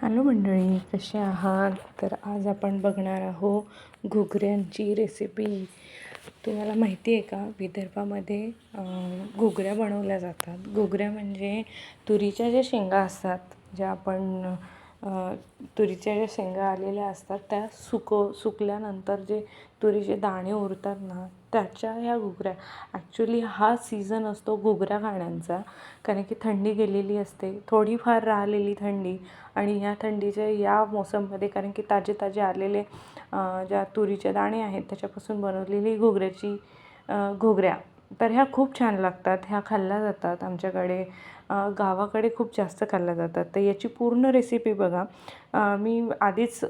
Hello मंडळी, कसे आहात? तर आज आपण बघणार आहोत घुगऱ्यांची रेसिपी. तुम्हाला माहिती आहे का, विदर्भामध्ये घुगऱ्या बनवल्या जातात. घुगऱ्या म्हणजे तुरीच्या ज्या शेंगा असतात, ज्या आपण तुरीच्या ज्या शेंगा आलेल्या असतात त्या सुकल्यानंतर जे तुरीचे दाणे उरतात ना, त्याच्या ह्या घुगऱ्या. ॲक्च्युली हा सीझन असतो घुगऱ्या खाण्याचा, कारण की थंडी गेलेली असते, थोडीफार राहिलेली थंडी, आणि ह्या थंडीच्या या मोसममध्ये कारण की ताजे ताजे आलेले ज्या तुरीचे दाणे आहेत त्याच्यापासून बनवलेली घुगऱ्या, तर ह्या खूप छान लागतात. ह्या खाल्ल्या जातात आमच्याकडे, गावाकडे खूप जास्त खाल्ल्या जातात. तर याची पूर्ण रेसिपी बघा. मी आधीच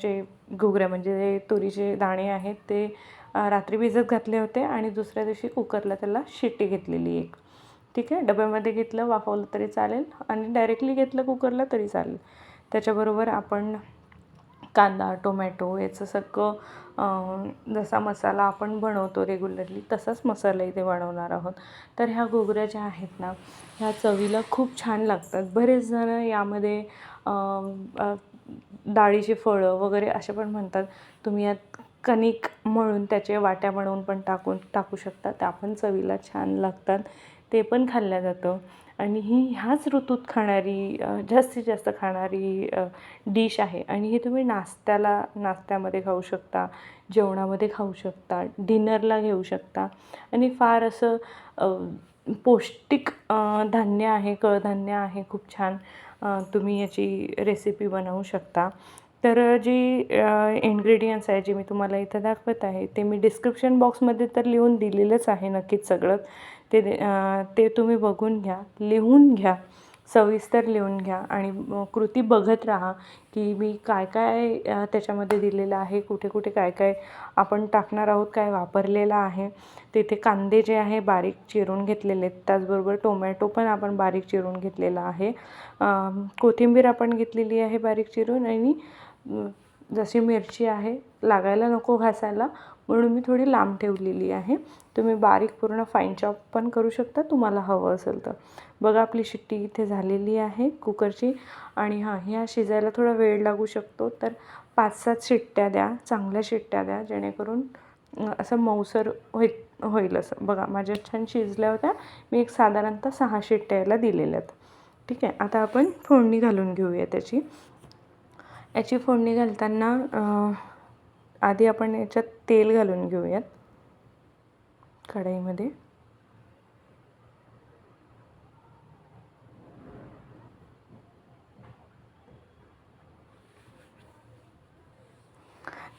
जे घुगऱ्या म्हणजे जे तुरीचे दाणे आहेत ते रात्री भिजत घातले होते आणि दुसऱ्या दिवशी कुकरला त्याला शिट्टी घेतलेली एक. ठीक आहे, डब्यामध्ये घेतलं, वाफवलं तरी चालेल आणि डायरेक्टली घेतलं कुकरला तरी चालेल. त्याच्याबरोबर आपण कांदा, टोमॅटो याचं सगळं जसा मसाला आपण बनवतो रेग्युलरली तसाच मसाला इथे बनवणार आहोत. तर ह्या घुगऱ्या ज्या आहेत ना, ह्या चवीला खूप छान लागतात. बरेच जण यामध्ये डाळीचे फळं वगैरे असे पण म्हणतात. तुम्ही यात कणिक मळून त्याचे वाट्या बनवून पण टाकू शकता, त्या पण चवीला छान लागतात. ते पण खाल्लं जातं. आणि ही ह्याच ऋतूत खाणारी जास्तीत जास्त खाणारी डिश आहे. आणि ही तुम्ही नाश्त्यामध्ये खाऊ शकता, जेवणामध्ये खाऊ शकता, डिनरला घेऊ शकता. आणि फार असं पौष्टिक धान्य आहे, कडधान्य आहे, खूप छान. तुम्ही याची रेसिपी बनवू शकता. तर जी इन्ग्रेडियंट्स आहे जे मी तुम्हाला इथं दाखवत आहे ते मी डिस्क्रिप्शन बॉक्समध्ये तर लिहून दिलेलंच आहे नक्कीच सगळं. ते तुम्ही बघून घ्या, लिहून घ्या, सविस्तर लिहून घ्या आणि कृती बघत राहा की मी काय काय त्याच्यामध्ये दिलेलं आहे, कुठे कुठे काय काय आपण टाकणार आहोत, काय वापरलेलं आहे. तिथे कांदे जे आहे बारीक चिरून घेतलेले आहेत, त्याचबरोबर टोमॅटो पण आपण बारीक चिरून घेतलेला आहे, कोथिंबीर आपण घेतलेली आहे बारीक चिरून, आणि जशी मिरची आहे लागायला नको घासायला म्हणून मी थोडी लांब ठेवलेली आहे. तुम्ही बारीक पूर्ण फाईन चॉप पण करू शकता तुम्हाला हवं असेल तर. बघा आपली शिट्टी इथे झालेली आहे कुकरची. आणि ह्या शिजायला थोडा वेळ लागू शकतो, तर 5-7 शिट्ट्या द्या, चांगल्या शिट्ट्या द्या, जेणेकरून असं मऊसर होईल असं. बघा माझ्या छान शिजल्या होत्या. मी एक साधारणतः 6 शिट्ट्या याला दिलेल्या आहेत. ठीक आहे, आता आपण फोडणी घालून घेऊया याची फोडणी घालताना आधी आपण याच्यात तेल घालून घेऊयात कढईमध्ये.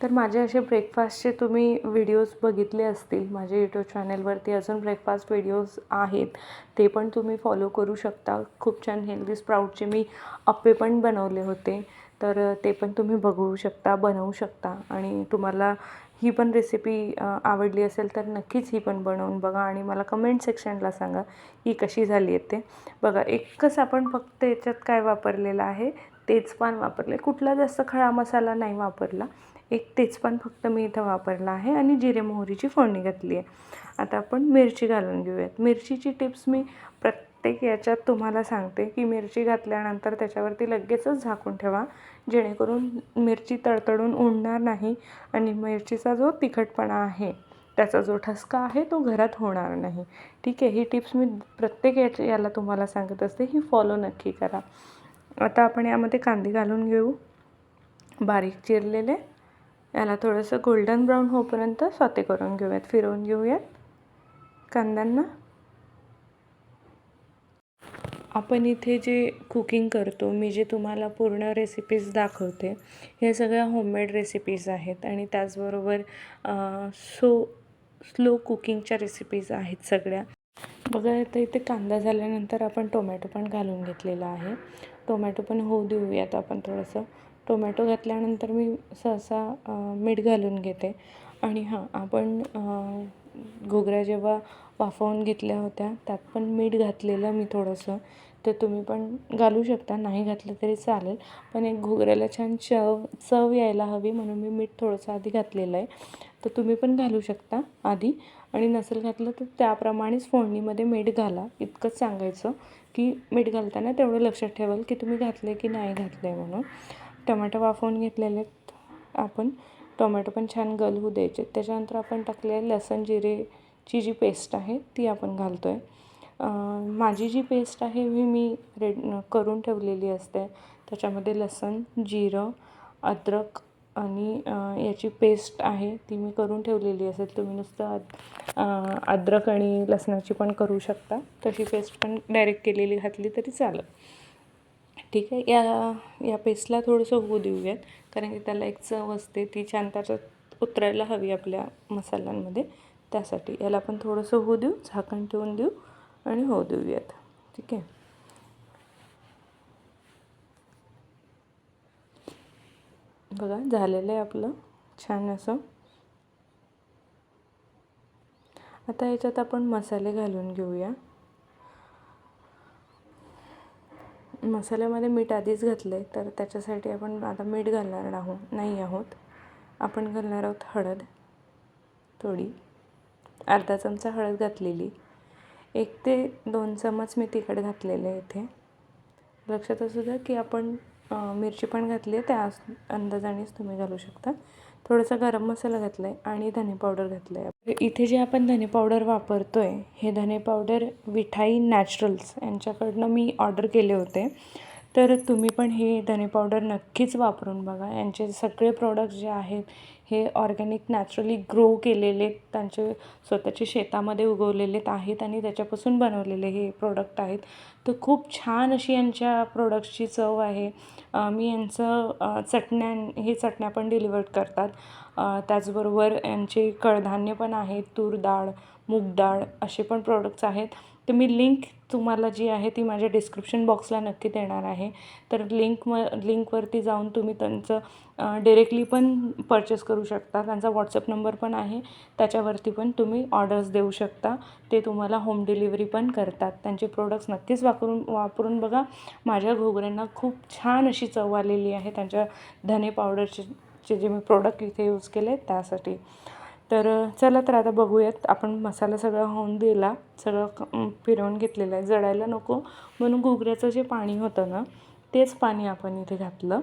तर माझे असे ब्रेकफास्टचे तुम्ही व्हिडिओज बघितले असतील माझ्या यूट्यूब चॅनलवरती, अजून ब्रेकफास्ट व्हिडिओज आहेत, ते पण तुम्ही फॉलो करू शकता. खूप छान हेल्दी स्प्राऊटचे मी अप्पे पण बनवले होते, तर ते पण तुम्ही बनवू शकता. आणि तुम्हाला ही पण रेसिपी आवडली असेल तर नक्कीच ही पण बनवून बघा आणि मला कमेंट सेक्शनला सांगा की कशी झाली आहे ते. बघा, एकच आपण फक्त याच्यात काय वापरलेलं आहे, तेजपान वापरले, कुठला जास्त खडा मसाला नाही वापरला. एक तेजपान फक्त मी इथं वापरला आहे आणि जिरे मोहरीची फोडणी घातली आहे. आता आपण मिरची घालून घेऊयात. मिरचीची टिप्स मी प्रत्येक याच्यात तुम्हाला सांगते की मिरची घातल्यानंतर त्याच्यावरती लगेचच झाकून ठेवा, जेणेकरून मिरची तडतडून उडणार नाही आणि मिरचीचा जो तिखटपणा आहे, त्याचा जो ठसका आहे तो घरात होणार नाही. ठीक आहे, ही टिप्स मी प्रत्येक याला तुम्हाला सांगत असते, ही फॉलो नक्की करा. आता आपण यामध्ये कांदे घालून घेऊ बारीक चिरलेले. याला थोडंसं गोल्डन ब्राऊन होईपर्यंत सॉते करून घेऊयात, फिरवून घेऊयात कांद्यांना. आपण इथे जे कुकिंग करतो, मी जे तुम्हाला पूर्ण रेसिपीज दाखवते, हे सगळ्या होममेड रेसिपीज आहेत आणि त्याचबरोबर स्लो कुकिंगच्या रेसिपीज आहेत सगळ्या. बघा, आता इथे कांदा झाल्यानंतर आपण टोमॅटो पण घालून घेतलेला आहे. टोमॅटो पण होऊ देऊयात आपण थोडंसं. टोमॅटो घातल्यानंतर मी सहसा मीठ घालून घेते. आणि आपण घुगऱ्या जेव्हा वाफवून घेतल्या होत्या त्यात पण मीठ घातलेलं मी थोडंसं, तर तुम्ही पण घालू शकता, नाही घातलं तरी चालेल. पण एक घुगऱ्याला छान चव यायला हवी म्हणून मी मीठ थोडंसं आधी घातलेलं आहे, तर तुम्ही पण घालू शकता आधी. आणि नसेल घातलं तर त्याप्रमाणेच फोडणीमध्ये मीठ घाला. इतकंच सांगायचं की मीठ घालताना तेवढं लक्षात ठेवाल की तुम्ही घातलं की नाही घातलं आहे म्हणून. टोमॅटो वाफवून घेतलेले आहेत आपण. टोमॅटो पण छान गलू द्यायचे. त्याच्यानंतर आपण टाकले लसूण जिरेची जी पेस्ट आहे ती आपण घालतो आहे. माझी जी पेस्ट आहे मी करून ठेवलेली असते. त्याच्यामध्ये लसूण, जिरं, अद्रक आणि याची पेस्ट आहे ती मी करून ठेवलेली असेल. तुम्ही नुसतं अद्रक आणि लसणाची पण करू शकता. तशी पेस्ट पण डायरेक्ट केलेली घातली तरी चालेल. ठीक आहे. या पेस्टला थोडंसं होऊ देऊयात, कारण की त्याला एक चव असते ती छान त्याच्यात उतरायला हवी आपल्या मसाल्यांमध्ये. त्यासाठी याला पण थोडंसं होऊ देऊ, झाकण ठेवून देऊ आणि होऊ देऊयात. ठीक आहे. बघा झालेलं आहे आपलं छान असं. आता याच्यात आपण मसाले घालून घेऊया. मसाल्यामध्ये मीठ आधीच घातलं आहे, तर त्याच्यासाठी आपण आता मीठ घालणार नाही आहोत. आपण घालणार आहोत हळद थोडी, अर्धा चमचा हळद घातलेली. 1 ते 2 चमच मी तिखट घातलेले आहे इथे. लक्षात असू द्या की आपण मिरची पण घातली आहे, त्या अंदाजानेच तुम्ही घालू शकता. थोडासा गरम मसाला घातला आहे आणि धने पावडर घातलं आहे. इथे जे आपण धने पावडर वापरतो आहे, हे धने पावडर विठाई नॅचरल्स यांच्याकडनं मी ऑर्डर केले होते. तर तुम्ही पण हे धने पावडर नक्कीच वापरून बघा. यांचे सगळे प्रोडक्ट्स जे आहेत हे ऑर्गॅनिक नॅचरली ग्रो केलेले, त्यांचे स्वतःचे शेतामध्ये उगवलेले आहेत आणि त्याच्यापासून बनवलेले हे प्रोडक्ट आहेत. तर खूप छान अशी यांच्या प्रोडक्ट्सची चव आहे. मी यांचं चटण्या पण डिलिव्हर करतात. त्याचबरोबर यांचे कडधान्य पण आहेत, तूर डाळ, मूग डाळ असे पण प्रोडक्ट्स आहेत. तर मी लिंक तुम्हाला जी आहे ती माझ्या डिस्क्रिप्शन बॉक्सला नक्की देणार आहे. तर लिंकवरती जाऊन तुम्ही त्यांचं डिरेक्टली पण परचेस करू शकता. त्यांचा व्हॉट्सअप नंबर पण आहे, त्याच्यावरती पण तुम्ही ऑर्डर्स देऊ शकता. ते तुम्हाला होम डिलिव्हरी पण करतात. त्यांचे प्रोडक्ट्स नक्कीच वापरून बघा. माझ्या घोगऱ्यांना खूप छान अशी चव आलेली आहे त्यांच्या धने पावडरचे जे मी प्रोडक्ट इथे यूज केले त्यासाठी. तर चला तर आता बघूयात. आपण मसाला सगळा होऊन दिला, सगळं फिरवून घेतलेलं आहे. जळायला नको म्हणून घुगऱ्याचं जे पाणी होतं ना, तेच पाणी आपण इथे घातलं.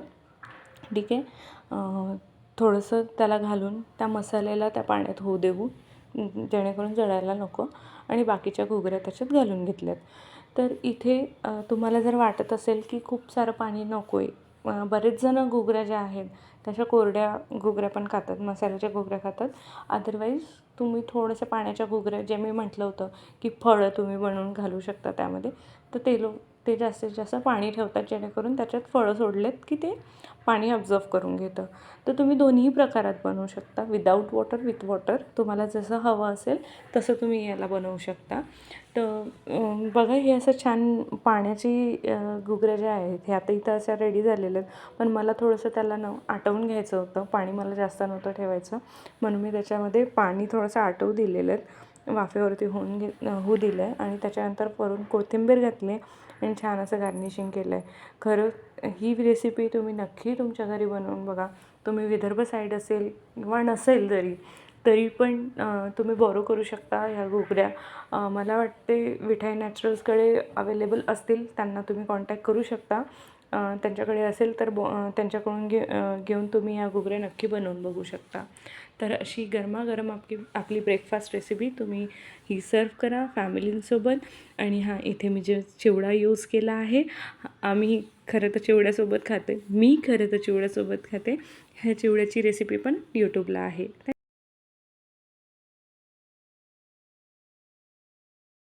ठीक आहे. थोडंसं त्याला घालून त्या मसाल्याला त्या पाण्यात होऊ देऊ, जेणेकरून जळायला नको. आणि बाकीच्या घुगऱ्या त्याच्यात घालून घेतल्यात. तर इथे तुम्हाला जर वाटत असेल की खूप सारं पाणी नको आहे, बरेच जण घुगऱ्या ज्या आहेत तशा कोरड्या घुगऱ्या पण खातात, मसाल्याच्या घुगऱ्या खातात. अदरवाईज तुम्ही थोडंसं पाण्याच्या घुगऱ्या, जे मी म्हटलं होतं की फळं तुम्ही बनवून घालू शकता त्यामध्ये, तर ते जास्तीत जास्त पाणी ठेवतात, जेणेकरून त्याच्यात फळं सोडलेत की ते पाणी ऑब्झर्व करून घेतं. तर तुम्ही दोन्ही प्रकारात बनवू शकता, विदाऊट वॉटर, विथ वॉटर. तुम्हाला जसं हवं असेल तसं तुम्ही याला बनवू शकता. तर बघा, हे असं छान पाण्याची घुगऱ्या ज्या आहेत हे आता इथं अशा रेडी झालेल्या आहेत. पण मला थोडंसं त्याला आटवून घ्यायचं होतं. पाणी मला जास्त नव्हतं ठेवायचं, म्हणून मी त्याच्यामध्ये पाणी थोडंसं आटवू दिलेलं आहे, वाफेवरती होऊ दिलं आहे. आणि त्याच्यानंतर वरून कोथिंबीर घातली आणि छान असं गार्निशिंग केलं आहे. खरं ही रेसिपी तुम्ही नक्की तुमच्या घरी बनवून बघा. तुम्ही विदर्भ साईड असेल किंवा नसेल तरी पण तुम्ही बोरो करू शकता ह्या घुगऱ्या. मला वाटते विठाई नॅचरल्सकडे अवेलेबल असतील, त्यांना तुम्ही कॉन्टॅक्ट करू शकता. त्यांच्याकडे असेल तर त्यांच्याकडून घेऊन तुम्ही ह्या घुगऱ्या नक्की बनवून बघू शकता. तर अशी गरमागरम आपली ब्रेकफास्ट रेसिपी तुम्ही ही सर्व करा फॅमिलींसोबत. आणि हां, इथे मी जे चिवडा यूज केला आहे, आम्ही खरं तर चिवड्यासोबत खाते. मी खरं तर चिवड्यासोबत खाते. ह्या चिवड्याची रेसिपी पण यूट्यूबला आहे.